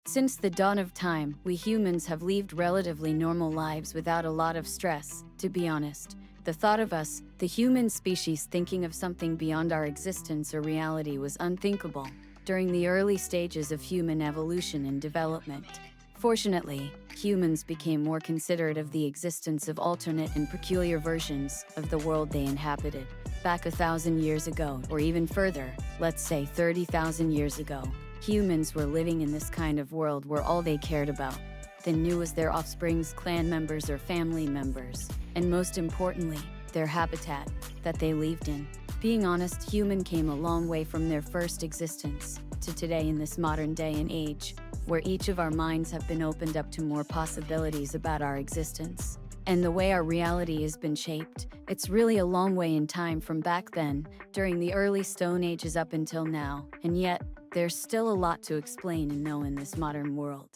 Since the dawn of time, we humans have lived relatively normal lives without a lot of stress. To be honest, the thought of us, the human species, thinking of something beyond our existence or reality was unthinkable during the early stages of human evolution and development. Fortunately, humans became more considerate of the existence of alternate and peculiar versions of the world they inhabited. Back 1,000 years ago, or even further, let's say 30,000 years ago, humans were living in this kind of world where all they cared about then knew was their offspring's clan members or family members, and most importantly, their habitat that they lived in. Being honest, human came a long way from their first existence to today in this modern day and age, where each of our minds have been opened up to more possibilities about our existence and the way our reality has been shaped. It's really a long way in time from back then, during the early Stone Ages up until now, and yet, there's still a lot to explain and know in this modern world.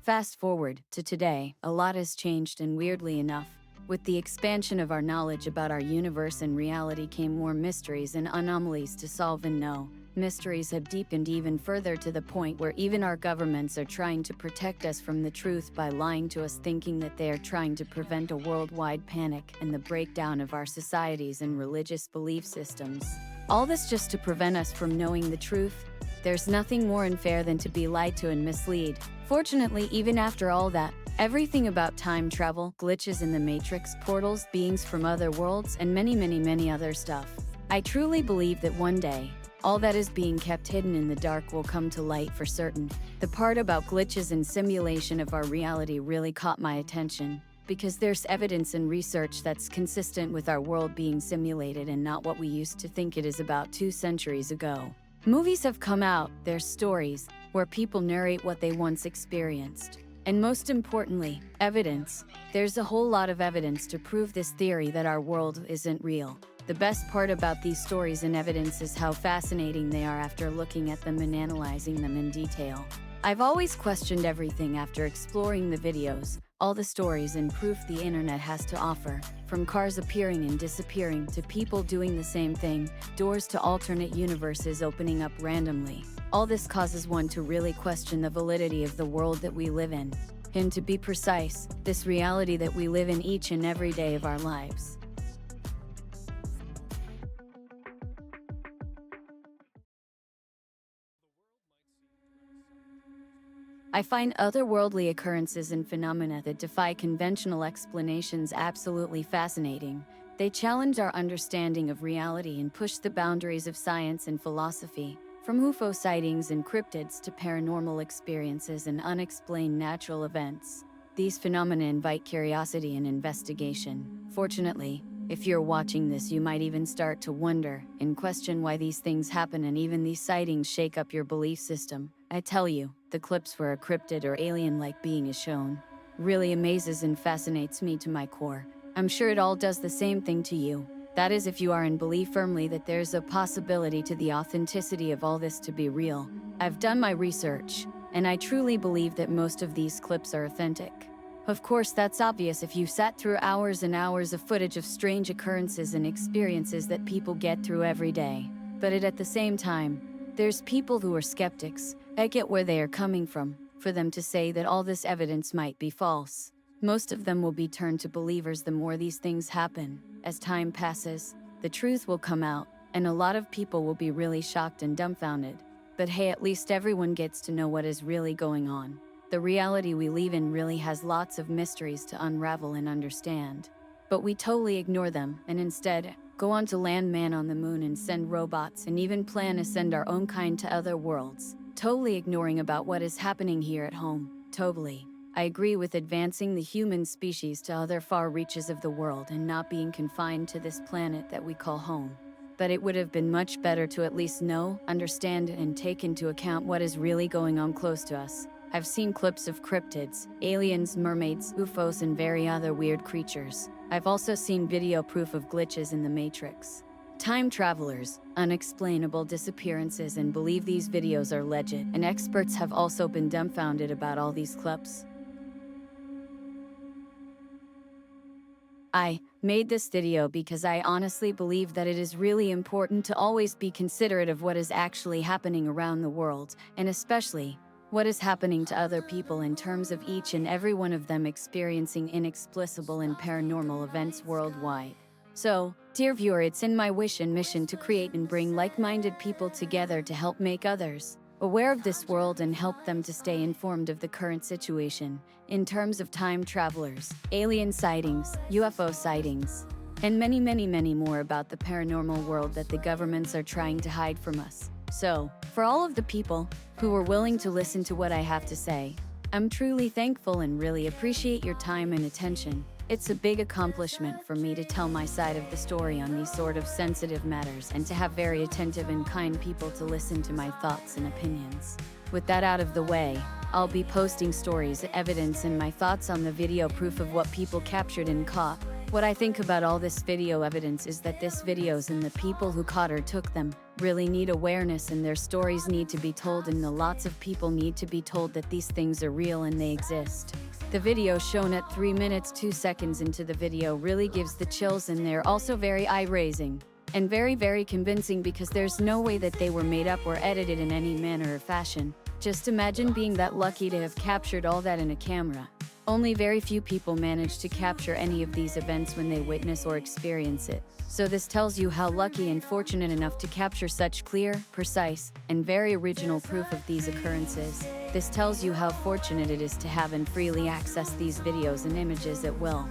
Fast forward to today, a lot has changed, and weirdly enough, with the expansion of our knowledge about our universe and reality came more mysteries and anomalies to solve and know. Mysteries have deepened even further to the point where even our governments are trying to protect us from the truth by lying to us, thinking that they are trying to prevent a worldwide panic and the breakdown of our societies and religious belief systems. All this just to prevent us from knowing the truth. There's nothing more unfair than to be lied to and misled. Fortunately, even after all that, everything about time travel, glitches in the Matrix, portals, beings from other worlds, and many other stuff, I truly believe that one day, all that is being kept hidden in the dark will come to light for certain. The part about glitches and simulation of our reality really caught my attention, because there's evidence and research that's consistent with our world being simulated and not what we used to think it is about 2 centuries ago. Movies have come out, there's stories, where people narrate what they once experienced. And most importantly, evidence. There's a whole lot of evidence to prove this theory that our world isn't real. The best part about these stories and evidence is how fascinating they are after looking at them and analyzing them in detail. I've always questioned everything after exploring the videos, all the stories and proof the internet has to offer, from cars appearing and disappearing to people doing the same thing, doors to alternate universes opening up randomly. All this causes one to really question the validity of the world that we live in. And to be precise, this reality that we live in each and every day of our lives. I find otherworldly occurrences and phenomena that defy conventional explanations absolutely fascinating. They challenge our understanding of reality and push the boundaries of science and philosophy, from UFO sightings and cryptids to paranormal experiences and unexplained natural events. These phenomena invite curiosity and investigation. Fortunately, if you're watching this, you might even start to wonder and question why these things happen, and even these sightings shake up your belief system. I tell you, the clips where a cryptid or alien-like being is shown really amazes and fascinates me to my core. I'm sure it all does the same thing to you. That is, if you are in belief firmly that there's a possibility to the authenticity of all this to be real. I've done my research, and I truly believe that most of these clips are authentic. Of course, that's obvious if you sat through hours and hours of footage of strange occurrences and experiences that people get through every day. But at the same time, there's people who are skeptics. I get where they are coming from, for them to say that all this evidence might be false. Most of them will be turned to believers the more these things happen. As time passes, the truth will come out, and a lot of people will be really shocked and dumbfounded. But hey, at least everyone gets to know what is really going on. The reality we live in really has lots of mysteries to unravel and understand. But we totally ignore them, and instead, go on to land man on the moon and send robots and even plan to send our own kind to other worlds, totally ignoring about what is happening here at home. Totally. I agree with advancing the human species to other far reaches of the world and not being confined to this planet that we call home. But it would have been much better to at least know, understand, and take into account what is really going on close to us. I've seen clips of cryptids, aliens, mermaids, UFOs, and very other weird creatures. I've also seen video proof of glitches in the Matrix, time travelers, unexplainable disappearances, and believe these videos are legit. And experts have also been dumbfounded about all these clips. I made this video because I honestly believe that it is really important to always be considerate of what is actually happening around the world, and especially what is happening to other people in terms of each and every one of them experiencing inexplicable and paranormal events worldwide. So, dear viewer, it's in my wish and mission to create and bring like-minded people together to help make others aware of this world and help them to stay informed of the current situation in terms of time travelers, alien sightings, UFO sightings, and many more about the paranormal world that the governments are trying to hide from us. So, for all of the people who are willing to listen to what I have to say, I'm truly thankful and really appreciate your time and attention. It's a big accomplishment for me to tell my side of the story on these sort of sensitive matters and to have very attentive and kind people to listen to my thoughts and opinions. With that out of the way, I'll be posting stories, evidence, and my thoughts on the video proof of what people captured and caught. What I think about all this video evidence is that this videos and the people who caught or took them really need awareness, and their stories need to be told, and the lots of people need to be told that these things are real and they exist. The video shown at 3 minutes 2 seconds into the video really gives the chills, and they're also very eye-raising and very convincing because there's no way that they were made up or edited in any manner or fashion. Just imagine being that lucky to have captured all that in a camera. Only very few people manage to capture any of these events when they witness or experience it. So this tells you how lucky and fortunate enough to capture such clear, precise, and very original proof of these occurrences. This tells you how fortunate it is to have and freely access these videos and images at will.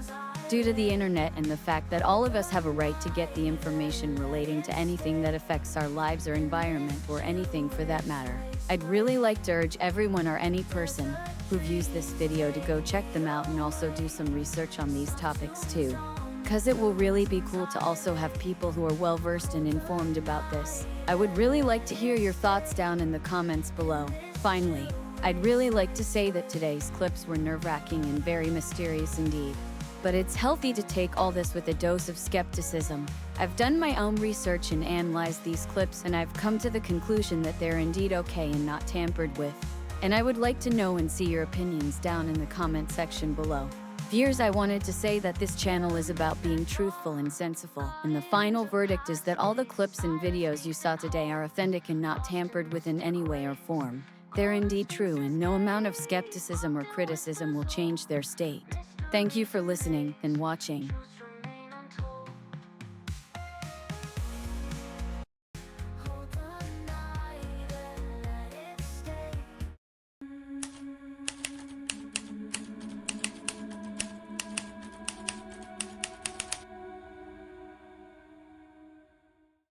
Due to the internet and the fact that all of us have a right to get the information relating to anything that affects our lives or environment, or anything for that matter, I'd really like to urge everyone or any person who views this video to go check them out and also do some research on these topics too. Because it will really be cool to also have people who are well versed and informed about this. I would really like to hear your thoughts down in the comments below. Finally, I'd really like to say that today's clips were nerve-wracking and very mysterious indeed. But it's healthy to take all this with a dose of skepticism. I've done my own research and analyzed these clips, and I've come to the conclusion that they're indeed okay and not tampered with. And I would like to know and see your opinions down in the comment section below. Viewers, I wanted to say that this channel is about being truthful and sensible, and the final verdict is that all the clips and videos you saw today are authentic and not tampered with in any way or form. They're indeed true, and no amount of skepticism or criticism will change their state. Thank you for listening and watching.